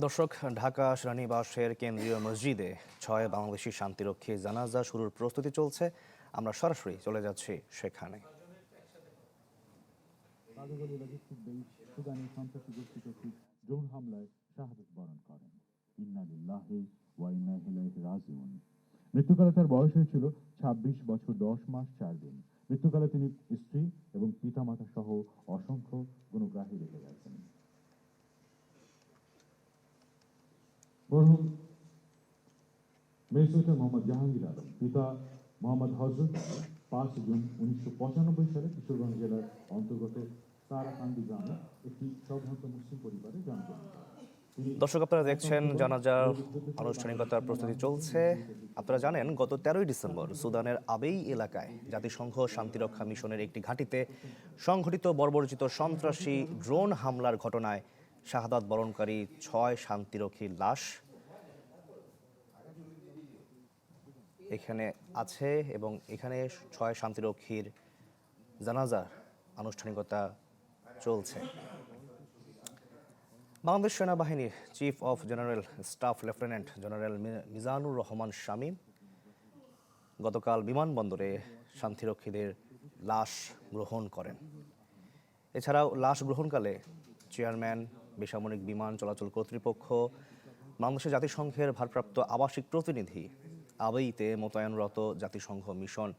দর্শক, ঢাকা সেনানিবাসের কেন্দ্রীয় মসজিদে 6 বাংলাদেশি শান্তিরক্ষী জানাজা শুরুর প্রস্তুতি চলছে। আমরা সরাসরি চলে যাচ্ছি সেখানে। ড্রোন হামলায় শাহাদাত বরণ করেন। ইন্না লিল্লাহি ওয়া ইন্না ইলাইহি রাজিউন। মৃত্যুকালে তার বয়স হয়েছিল 26 বছর 10 মাস 4 দিন। মৃত্যুকালে তিনি স্ত্রী এবং পিতামাতা সহ অসংখ্য গুণগ্রাহী রেখে গেছেন। মরহুম মেজর মোহাম্মদ জাহাঙ্গীর আলম, পিতা মোহাম্মদ হযরত 5 জুন 1995 সালে কিশোরগঞ্জ জেলার অন্তর্গত তারাকান্দি গ্রামে একটি সম্ভ্রান্ত মুসলিম পরিবারে জন্মগ্রহণ করেন। দর্শক, আপনারা দেখছেন জানাজার আনুষ্ঠানিকতার প্রস্তুতি চলছে। আপনারা জানেন, গত 13ই ডিসেম্বর সুদানের আবেই এলাকায় জাতিসংঘ শান্তিরক্ষা মিশনের একটি ঘাঁটিতে সংঘটিত বর্বরচিত সন্ত্রাসী ড্রোন হামলার ঘটনায় শাহাদাত বরণকারী 6 শান্তিরক্ষীর লাশ এখানে আছে এবং এখানে 6 শান্তিরক্ষীর জানাজার আনুষ্ঠানিকতা চলছে। বাংলাদেশ সেনাবাহিনীর chief of general staff lieutenant general Mizanur Rahman Shamim গতকাল বিমানবন্দরে শান্তিরক্ষীদের লাশ গ্রহণ করেন। এছাড়াও লাশ গ্রহণকালে চেয়ারম্যান, বেসামরিক বিমান চলাচল কর্তৃপক্ষ, বাংলাদেশের জাতিসংঘের ভারপ্রাপ্ত আবাসিক প্রতিনিধি, আবেইতে মোতায়েনরত জাতিসংঘ মিশন,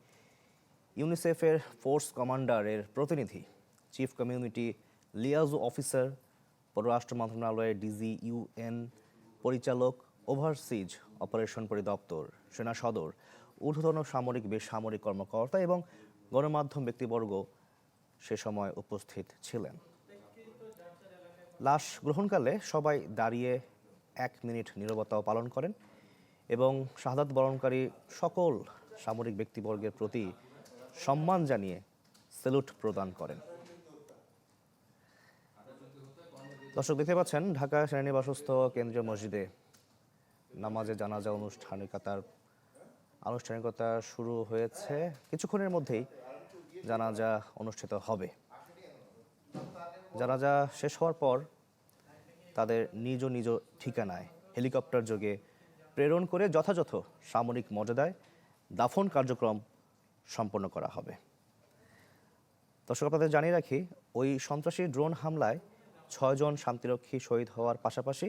ইউনিসেফের ফোর্স কমান্ডারের প্রতিনিধি, চিফ কমিউনিটি লিয়াজো অফিসার, পররাষ্ট্র মন্ত্রণালয়ের ডিজি ইউএন পরিচালক, ওভারসিজ অপারেশন পরিদপ্তর, সেনা সদর, ঊর্ধ্বতন সামরিক বেসামরিক কর্মকর্তা এবং গণমাধ্যম ব্যক্তিবর্গ সে সময় উপস্থিত ছিলেন। লাশ গ্রহণকালে সবাই দাঁড়িয়ে 1 মিনিট নীরবতাও পালন করেন এবং শাহাদাত বরণকারী সকল সামরিক ব্যক্তিবর্গের প্রতি সম্মান জানিয়ে স্যালুট প্রদান করেন। দর্শক, দেখতে পাচ্ছেন ঢাকা সেনানিবাসস্থ কেন্দ্রীয় মসজিদে নামাজে জানাজা আনুষ্ঠানিকতা শুরু হয়েছে। কিছুক্ষণের মধ্যেই জানাজা অনুষ্ঠিত হবে। জানাজা শেষ হওয়ার পর তাদের নিজ নিজ ঠিকানায় হেলিকপ্টার যোগে প্রেরণ করে যথাযথ সামরিক মর্যাদায় দাফন কার্যক্রম সম্পন্ন করা হবে। দর্শক, আপনাদের জানিয়ে রাখি, ওই সন্ত্রাসী ড্রোন হামলায় 6 জন শান্তিরক্ষী শহীদ হওয়ার পাশাপাশি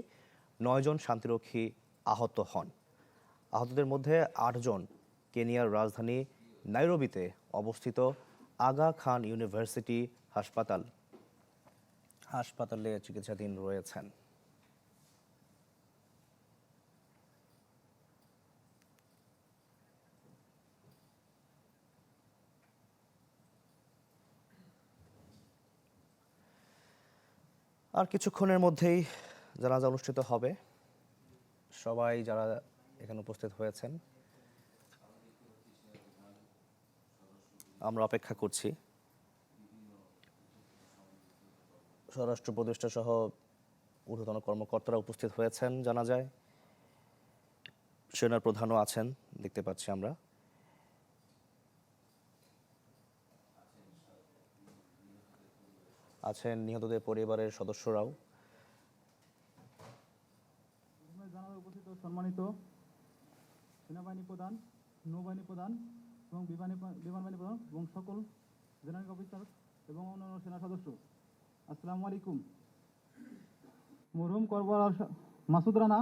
9 জন শান্তিরক্ষী আহত হন। আহতদের মধ্যে 8 জন কেনিয়ার রাজধানী নাইরোবিতে অবস্থিত আগা খান ইউনিভার্সিটি হাসপাতালে চিকিৎসাধীন রয়েছেন। আর কিছুক্ষণের মধ্যেই জানাজা অনুষ্ঠিত হবে। সবাই যারা এখানে উপস্থিত হয়েছেন, আমরা অপেক্ষা করছি। স্বরাষ্ট্র উপদেষ্টা সহ ঊর্ধ্বতন কর্মকর্তারা উপস্থিত হয়েছেন জানাজায়। সেনার প্রধানও আছেন, দেখতে পাচ্ছি আমরা। আছেন নিহতদের পরিবারের সদস্যরাও। উপস্থিত সম্মানিত সেনাবাহিনী প্রধান, নৌবাহিনী প্রধান এবং বিমানবাহিনী প্রধান এবং সকল জেনারেল অফিসার এবং অন্যান্য সেনা সদস্য, আসসালামু আলাইকুম। মরহুম করবলার মাসুদ রানা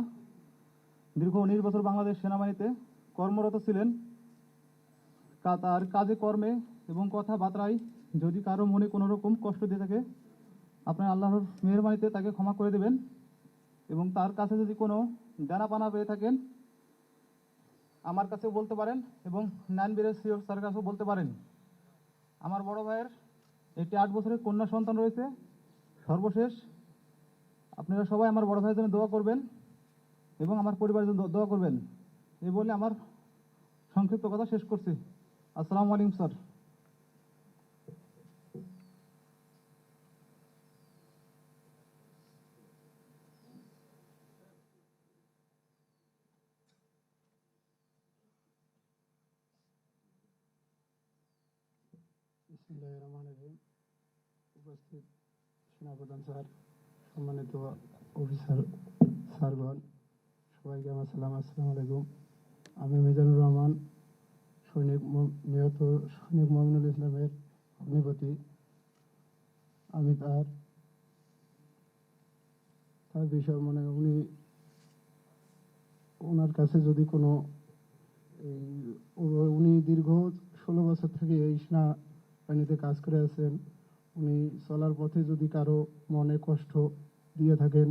দীর্ঘ 19 বছর বাংলাদেশ সেনাবাহিনীতে কর্মরত ছিলেন। তার কাজে কর্মে এবং কথাবার্তায় যদি কারো মনে কোনো রকম কষ্ট দিয়ে থাকে, আপনার আল্লাহর মেহেরবানিতে তাকে ক্ষমা করে দেবেন এবং তার কাছে যদি কোনো জানা পানা পেয়ে থাকেন আমার কাছেও বলতে পারেন এবং নানবীরের সিও স্যারের কাছেও বলতে পারেন। আমার বড় ভাইয়ের একটি 8 বছরের কন্যা সন্তান রয়েছে। সর্বশেষ আপনারা সবাই আমার বড় ভাইয়ের জন্য দোয়া করবেন এবং আমার পরিবারের জন্য দোয়া করবেন। এই বলে আমার সংক্ষিপ্ত কথা শেষ করছি। আসসালামু আলাইকুম স্যার। বিসমিল্লাহির রহমানির রহিম। উপস্থিত সেনাপ্রধান স্যার, সম্মানিত অফিসার স্যারগণ, সবাইকে আমার সালাম, আসসালামু আলাইকুম। আমি মিজানুর রহমান, নিহত সৈনিক মোহাম্মদুল ইসলামের ভগ্নিপতি। আমি তার বিষয় মানে ওনার কাছে যদি কোনো উনি দীর্ঘ 16 বছর থেকে এই সেনাবাহিনীতে কাজ করে আছেন। উনি চলার পথে যদি কারো মনে কষ্ট দিয়ে থাকেন,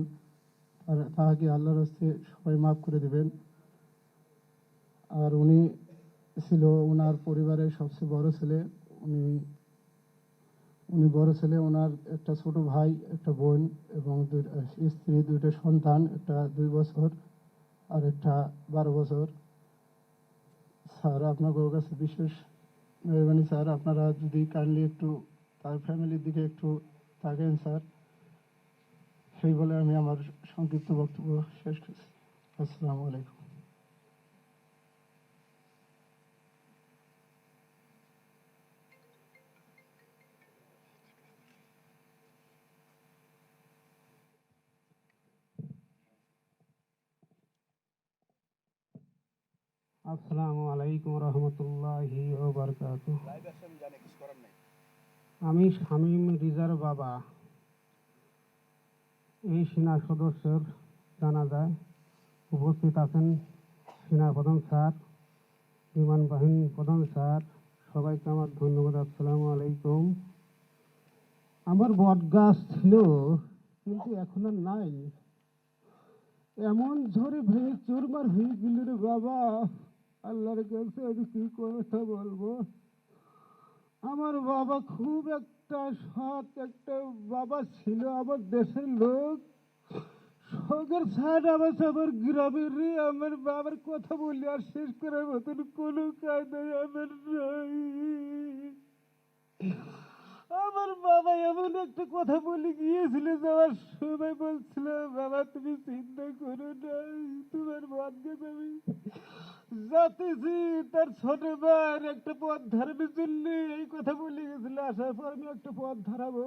তাহাকে আল্লাহর হস্তে সবাই মাফ করে দেবেন। আর উনি ছিল ওনার পরিবারের সবচেয়ে বড় ছেলে। উনি বড় ছেলে, ওনার একটা ছোট ভাই, একটা বোন এবং স্ত্রী, 2টা সন্তান, একটা 2 বছর আর একটা 12 বছর। স্যার, আপনার কাছে বিশেষ মেহরবানি স্যার, আপনারা যদি কাইন্ডলি একটু তার ফ্যামিলির দিকে একটু থাকেন স্যার। সেই বলে আমি আমার সংক্ষিপ্ত বক্তব্য শেষ করছি। আসসালামু আলাইকুম। আসসালামু আলাইকুম রহমতুল্লাহি ওয়া বারাকাতুহু। আমি শামীম রিজার বাবা। এই সেনা সদস্যের জানাজায় উপস্থিত আছেন সেনা প্রধান স্যার, বিমান বাহিনী প্রধান স্যার, সবাইকে আমার ধন্যবাদ। আসসালামু আলাইকুম। আমার বট গাছ ছিল, কিন্তু এখন আর নাই। এমন ঝড়ে ভেঙে চুরমার হয়ে গেল রে বাবা, আল্লাহর কাছে আমি কি কথা বলবো। আমার বাবা খুব একটা সৎ একটা বাবা ছিল, আমার দেশের লোক, শখের ছাড় আমার গ্রামের রে। আমার বাবার কথা বললে আর শেষ করার মতন কোনো কায়দায় আমার নাই। আমার বাবা এমন একটা কথা বলে গিয়েছিল, যাওয়ার সময় বলছিল, বাবা তুমি চিন্তা করো না, তোমার বদগাছ আমি যাতেছি তার ছোট ভাইয়ের একটা পথ ধরানোর জন্য এই কথা বলে গেছিল। আসার পর আমি একটা পথ ধরাবো।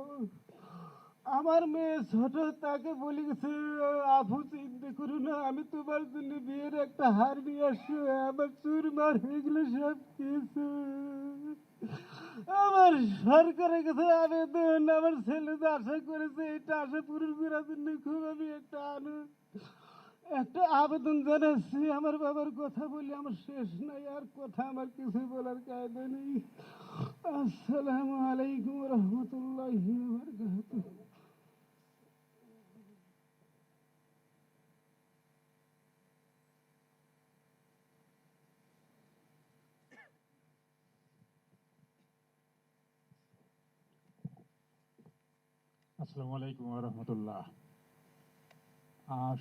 আমার মেয়ে ছোট, তাকে বলে গেছে, আপু চিন্তা করো না, আমি তোমার জন্য বিয়ের একটা হার নিয়ে আসবো। আমার চুরমার হয়ে গেলে সব কিছু। আমার সরকারের কাছে আবেদন, আমার ছেলে যে আশা করেছে এটা আশা পূরণ করার জন্য খুব আমি একটা আবেদন জানাচ্ছি। আমার বাবার কথা বলি আমার শেষ নাই, আর কথা আমার কিছু বলার কায়দা নেই। আসসালামু আলাইকুম রহমতুল্লাহি ওয়া বারাকাতুহু। আসসালামু আলাইকুম রহমতুল্লাহ।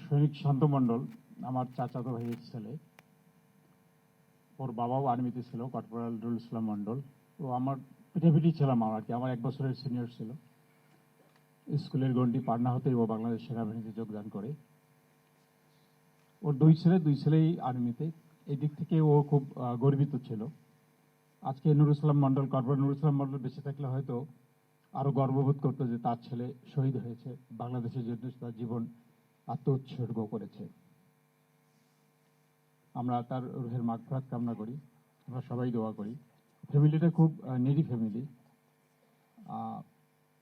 সৈনিক শান্ত মণ্ডল আমার চাচাতো ভাইয়ের ছেলে। ওর বাবাও আর্মিতে ছিল, কর্পোরাল রুল ইসলাম মণ্ডল। ও আমার পিঠাপিঠি ছিলাম আর কি, আমার 1 বছরের সিনিয়র ছিল। স্কুলের গণ্ডি পাটনা হতেই ও বাংলাদেশ সেনাবাহিনীতে যোগদান করে। ওর 2 ছেলেই আর্মিতে। এই দিক থেকে ও খুব গর্বিত ছিল। আজকে নুর ইসলাম মণ্ডল, কর্পোরাল নুর ইসলাম মণ্ডল বেঁচে থাকলে হয়তো আরো গর্ববোধ করতো যে তার ছেলে শহীদ হয়েছে, বাংলাদেশের জন্য তার জীবন আত্মোৎসর্গ করেছে। আমরা তার রুহের মাগফিরাত কামনা করি, আমরা সবাই দোয়া করি। ফ্যামিলিটা খুব নিরি ফ্যামিলি।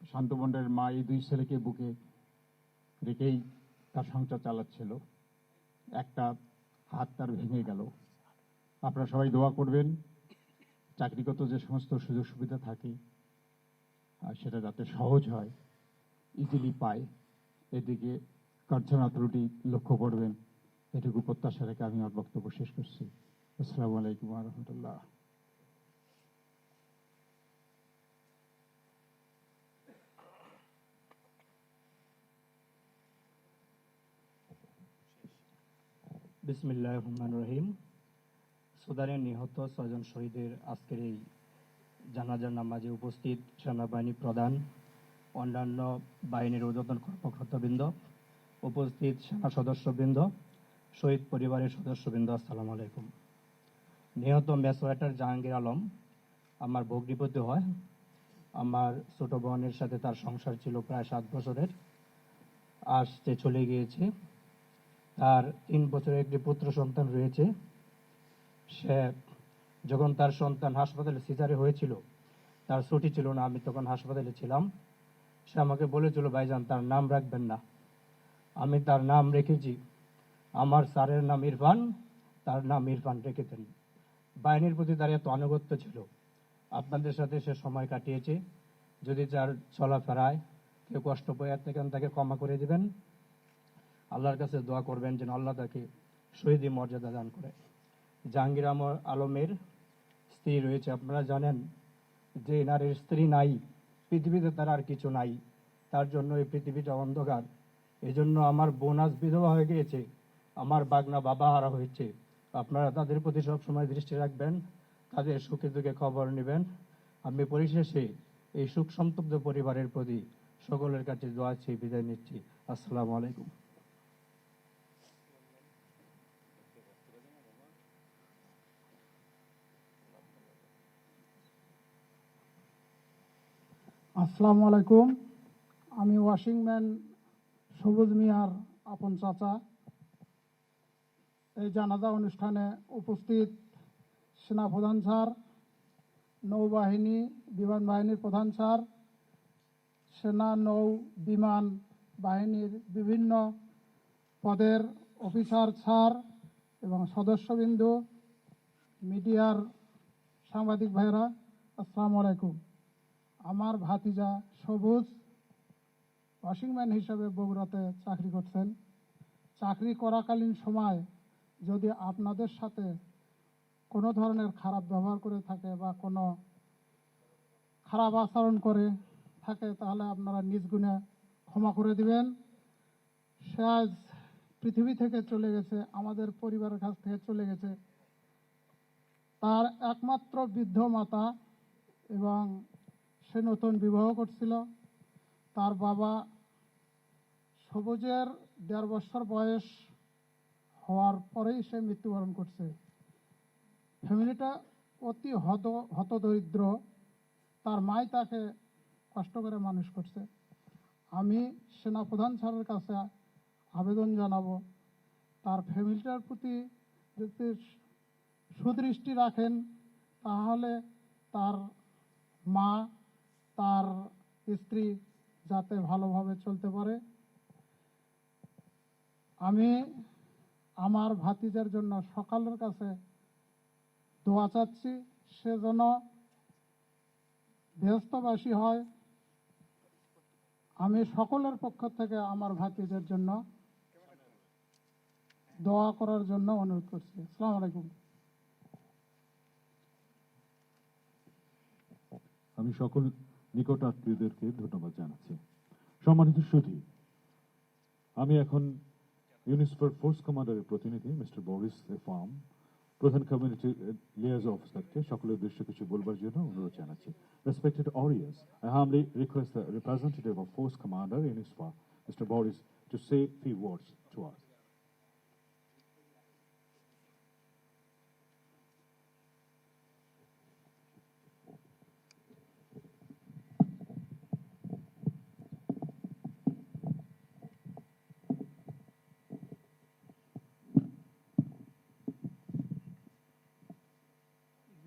শান্ত মণ্ডলের মা এই 2 ছেলেকে বুকে রেখেই তার সংসার চালাচ্ছিল। একটা হাত তার ভেঙে গেল। আপনারা সবাই দোয়া করবেন, চাকরিগত যে সমস্ত সুযোগ সুবিধা থাকে সেটা যাতে সহজ হয়, ইজিলি পায়, এদিকে কার্যনা ত্রুটি লক্ষ্য করবেন, এটুকু প্রত্যাশা রেখে আমি আমার বক্তব্য শেষ করছি। আসসালামু আলাইকুম ওয়া রাহমাতুল্লাহ। বিসমিল্লাহির রহমানির রহিম। সুদানে নিহত 6 জন শহীদের আজকের এই জানাজার নামাজে উপস্থিত সেনাবাহিনী প্রধান, অন্যান্য বাহিনীর ঊর্ধ্বতন কর্মকর্তাবৃন্দ, উপস্থিত সেনা সদস্যবৃন্দ, শহীদ পরিবারের সদস্যবৃন্দ, আসসালামু আলাইকুম। নিহত মেজর জাহাঙ্গীর আলম আমার ভগ্নিপতি হয়। আমার ছোট বোনের সাথে তার সংসার ছিল প্রায় 7 বছরের। আজ সে চলে গিয়েছে। তার 3 বছরের একটি পুত্র সন্তান রয়েছে। সে যখন তার সন্তান হাসপাতালে সিজারে হয়েছিল, তার ছুটি ছিল না, আমি তখন হাসপাতালে ছিলাম। সে আমাকে বলেছিল, ভাইজান তার নাম রাখবেন না। আমি তার নাম রেখেছি, আমার স্যারের নাম ইরফান, তার নাম ইরফান রেখেছেন। বাহিনীর প্রতি তার এত আনুগত্য ছিল। আপনাদের সাথে সে সময় কাটিয়েছে। যদি তার চলাফেরায় কেউ কষ্ট পেয়ে থাকেন, তাকে ক্ষমা করে দিবেন। আল্লাহর কাছে দোয়া করবেন যেন আল্লাহ তাকে শহীদি মর্যাদা দান করে। জাহাঙ্গীর আলমের স্ত্রী রয়েছে। আপনারা জানেন যে নারীর স্ত্রী নাই, পৃথিবীতে তার আর কিছু নাই। তার জন্য এই পৃথিবীটা অন্ধকার। এই জন্য আমার বোন আজ বিধবা হয়ে গিয়েছে, আমার বাগনা বাবা হারা হয়েছে। আপনারা তাদের প্রতি সবসময় দৃষ্টি রাখবেন, তাদের সুখে দুঃখে খবর নেবেন। আমি পরিশেষে এই সুখ সন্তপ্ত পরিবারের প্রতি সকলের কাছে দোয়া চেয়ে বিদায় নিচ্ছি। আসসালামু আলাইকুম। আসসালামু আলাইকুম। আমি ওয়াশিংম্যান সবুজ মিয়ার আপন চাচা। এই জানাজা অনুষ্ঠানে উপস্থিত সেনাপ্রধান স্যার, নৌবাহিনী বিমান বাহিনীর প্রধান স্যার, সেনা নৌ বিমান বাহিনীর বিভিন্ন পদের অফিসার স্যার এবং সদস্যবৃন্দ, মিডিয়ার সাংবাদিক ভাইরা, আসসালামু আলাইকুম। আমার ভাতিজা সবুজ ওয়াশিংম্যান হিসেবে বগুড়াতে চাকরি করছেন। চাকরি করাকালীন সময় যদি আপনাদের সাথে কোনো ধরনের খারাপ ব্যবহার করে থাকে বা কোনো খারাপ আচরণ করে থাকে, তাহলে আপনারা নিজ গুণে ক্ষমা করে দিবেন। সে আজ পৃথিবী থেকে চলে গেছে, আমাদের পরিবারের কাছ থেকে চলে গেছে। তার একমাত্র বৃদ্ধ মাতা এবং সে নতুন বিবাহ করছিল। তার বাবা সবুজের 1.5 বছর বয়স হওয়ার পরেই সে মৃত্যুবরণ করছে। ফ্যামিলিটা অতি হতদরিদ্র। তার মাই তাকে কষ্ট করে মানুষ করছে। আমি সেনাপ্রধান স্যারের কাছে আবেদন জানাবো, তার ফ্যামিলিটার প্রতি যদি সুদৃষ্টি রাখেন, তাহলে তার মা, তার স্ত্রী যাতে ভালোভাবে চলতে পারে। আমি আমার ভাতিজার জন্য সকালের কাছে দোয়া চাচ্ছি, সে যেন ব্যস্তবাসী হয়। আমি সকলের পক্ষ থেকে আমার ভাতিজার জন্য দোয়া করার জন্য অনুরোধ করছি। আসসালামু আলাইকুম। আমি সকল নিকট আত্মীয়দেরকে ধন্যবাদ জানাচ্ছি। সম্মানিত সুধী, আমি এখন ইউনিসফার ফোর্স কমান্ডারের প্রতিনিধি মিস্টার বরিস এফাম, প্রধান কমিউনিটি লিয়াজ অফিসারকে সকলের উদ্দেশ্যে কিছু বলবার জন্য অনুরোধ জানাচ্ছি। Respected audience, I humbly request the representative of Force Commander UNISFA, Mr. Boris, to say few words to us.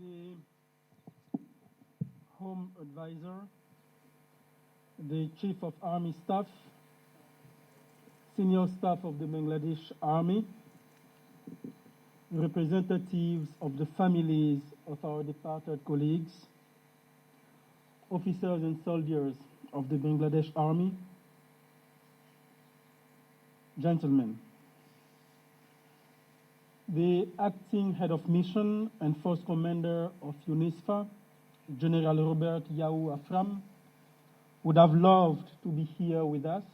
The Home Advisor, the Chief of Army Staff, Senior Staff of the Bangladesh Army, representatives of the families of our departed colleagues, officers and soldiers of the Bangladesh Army, gentlemen, the acting head of mission and force commander of UNISFA, General Robert Yau Afram, would have loved to be here with us.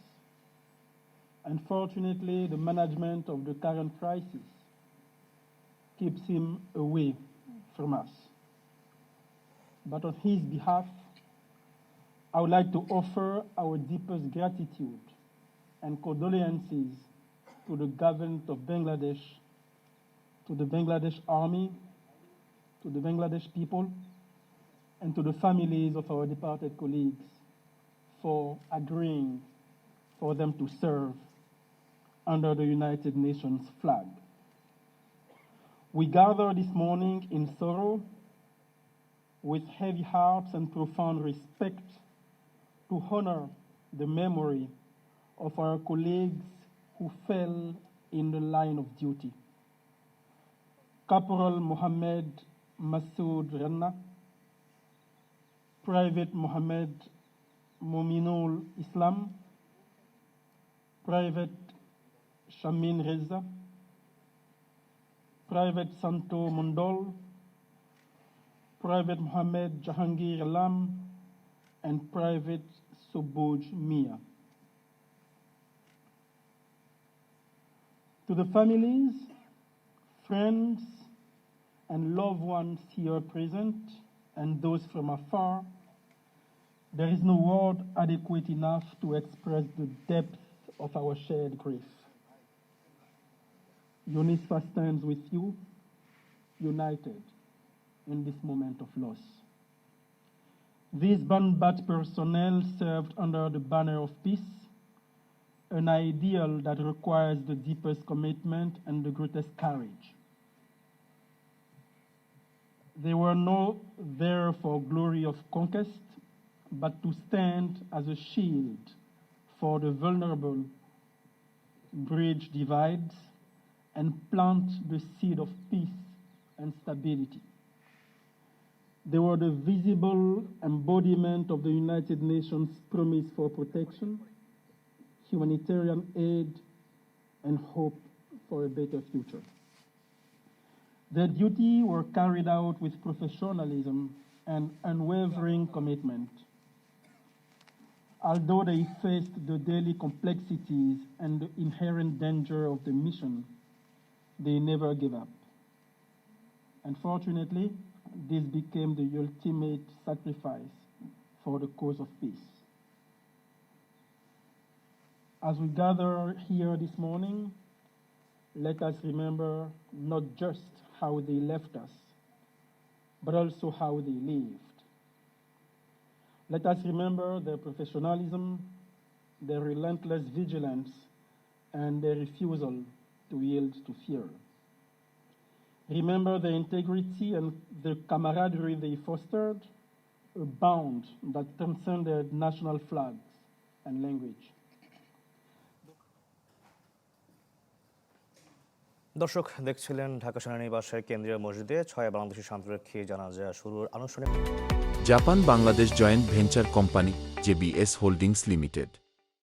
Unfortunately, the management of the current crisis keeps him away from us. But on his behalf, I would like to offer our deepest gratitude and condolences to the government of Bangladesh, to the Bangladesh Army, to the Bangladesh people, and to the families of our departed colleagues for agreeing for them to serve under the United Nations flag. We gather this morning in sorrow, with heavy hearts and profound respect, to honor the memory of our colleagues who fell in the line of duty. Corporal Mohammed Masoud Ranna, Private Mohammed Mominul Islam, Private Shamin Reza, Private Santo Mondol, Private Mohammed Jahangir Alam, and Private Soboj Mia. To the families, friends, and loved ones here present, and those from afar, there is no word adequate enough to express the depth of our shared grief. UNISFA stands with you, united in this moment of loss. These Banbat personnel served under the banner of peace, an ideal that requires the deepest commitment and the greatest courage. They were not there for glory of conquest, but to stand as a shield for the vulnerable, bridge divides, and plant the seed of peace and stability. They were the visible embodiment of the United Nations promise for protection, humanitarian aid, and hope for a better future. Their duty were carried out with professionalism and unwavering commitment. Although they faced the daily complexities and the inherent danger of the mission, they never gave up. Unfortunately, this became the ultimate sacrifice for the cause of peace. As we gather here this morning, let us remember not just how they left us, but also how they lived. Let us remember their professionalism, their relentless vigilance, and their refusal to yield to fear. Remember their integrity and the camaraderie they fostered, a bond that transcended national flags and language. দর্শক দেখছিলেন ঢাকা সেনানিবাসের কেন্দ্রীয় মসজিদে 6 বাংলাদেশি শান্তিরক্ষী জানাজা শুরুর আনুষ্ঠানিক। Japan Bangladesh joint venture company JBS holdings limited.